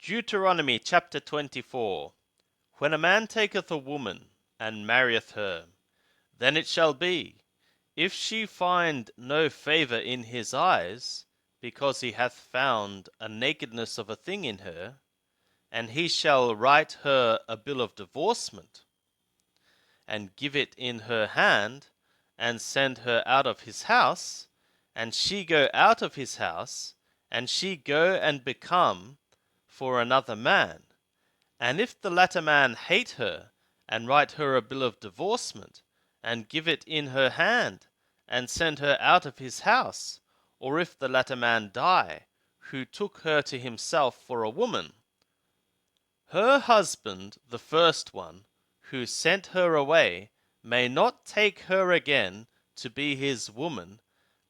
Deuteronomy chapter 24. When a man taketh a woman, and marrieth her, then it shall be, if she find no favour in his eyes, because he hath found a nakedness of a thing in her, and he shall write her a bill of divorcement, and give it in her hand, and send her out of his house, and she go out of his house, and she go and become for another man. And if the latter man hate her, and write her a bill of divorcement, and give it in her hand, and send her out of his house, or if the latter man die, who took her to himself for a woman, her husband, the first one, who sent her away, may not take her again to be his woman,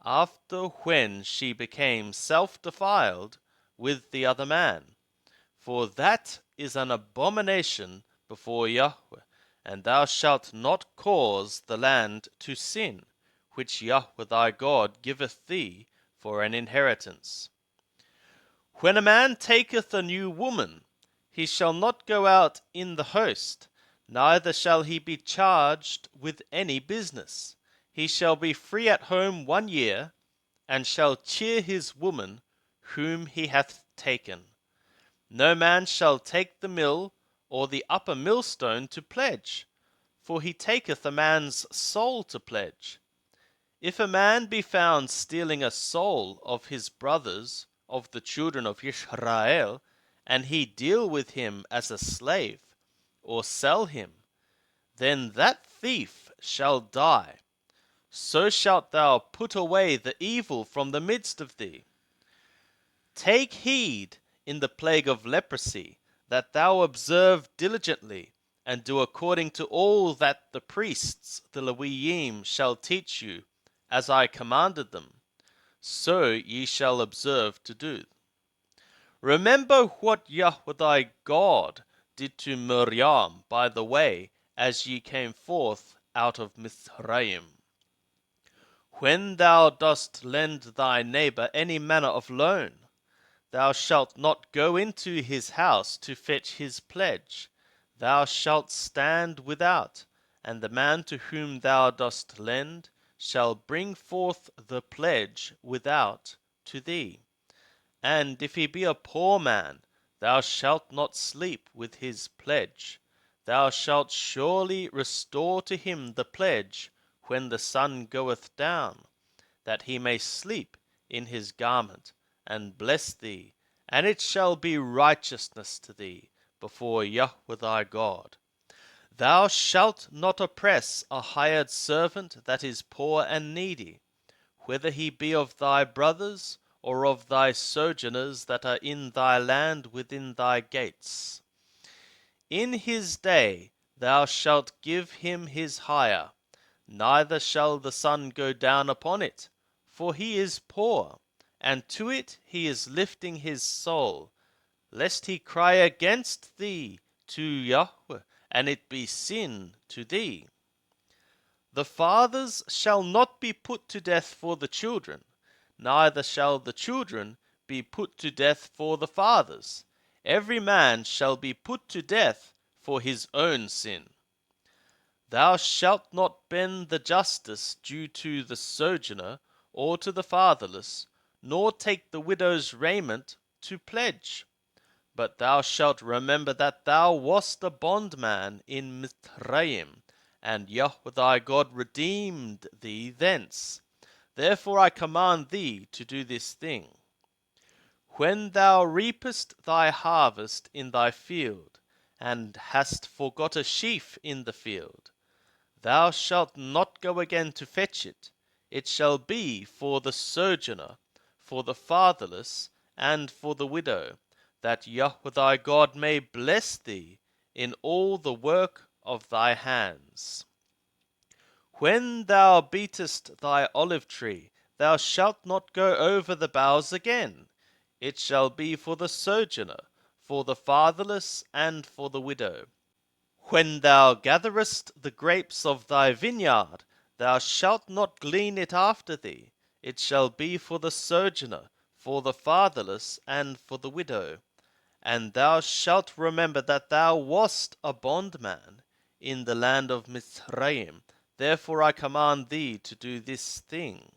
after when she became self-defiled with the other man. For that is an abomination before Yahweh, and thou shalt not cause the land to sin, which Yahweh thy God giveth thee for an inheritance. When a man taketh a new woman, he shall not go out in the host, neither shall he be charged with any business. He shall be free at home 1 year, and shall cheer his woman whom he hath taken. No man shall take the mill or the upper millstone to pledge, for he taketh a man's soul to pledge. If a man be found stealing a soul of his brothers, of the children of Israel, and he deal with him as a slave, or sell him, then that thief shall die. So shalt thou put away the evil from the midst of thee. Take heed in the plague of leprosy, that thou observe diligently, and do according to all that the priests, the Levim, shall teach you, as I commanded them, so ye shall observe to do. Remember what Yahweh thy God did to Miriam by the way, as ye came forth out of Mizraim. When thou dost lend thy neighbour any manner of loan, thou shalt not go into his house to fetch his pledge. Thou shalt stand without, and the man to whom thou dost lend shall bring forth the pledge without to thee. And if he be a poor man, thou shalt not sleep with his pledge. Thou shalt surely restore to him the pledge when the sun goeth down, that he may sleep in his garment, and bless thee, and it shall be righteousness to thee before Yahweh thy God. Thou shalt not oppress a hired servant that is poor and needy, whether he be of thy brothers, or of thy sojourners that are in thy land within thy gates. In his day thou shalt give him his hire, neither shall the sun go down upon it, for he is poor, and to it he is lifting his soul, lest he cry against thee to Yahweh, and it be sin to thee. The fathers shall not be put to death for the children, neither shall the children be put to death for the fathers. Every man shall be put to death for his own sin. Thou shalt not bend the justice due to the sojourner, or to the fatherless, nor take the widow's raiment to pledge. But thou shalt remember that thou wast a bondman in Mizraim, and Yahweh thy God redeemed thee thence. Therefore I command thee to do this thing. When thou reapest thy harvest in thy field, and hast forgot a sheaf in the field, thou shalt not go again to fetch it. It shall be for the sojourner, for the fatherless, and for the widow, that Yahweh thy God may bless thee in all the work of thy hands. When thou beatest thy olive tree, thou shalt not go over the boughs again. It shall be for the sojourner, for the fatherless, and for the widow. When thou gatherest the grapes of thy vineyard, thou shalt not glean it after thee. It shall be for the sojourner, for the fatherless, and for the widow. And thou shalt remember that thou wast a bondman in the land of Mizraim. Therefore I command thee to do this thing.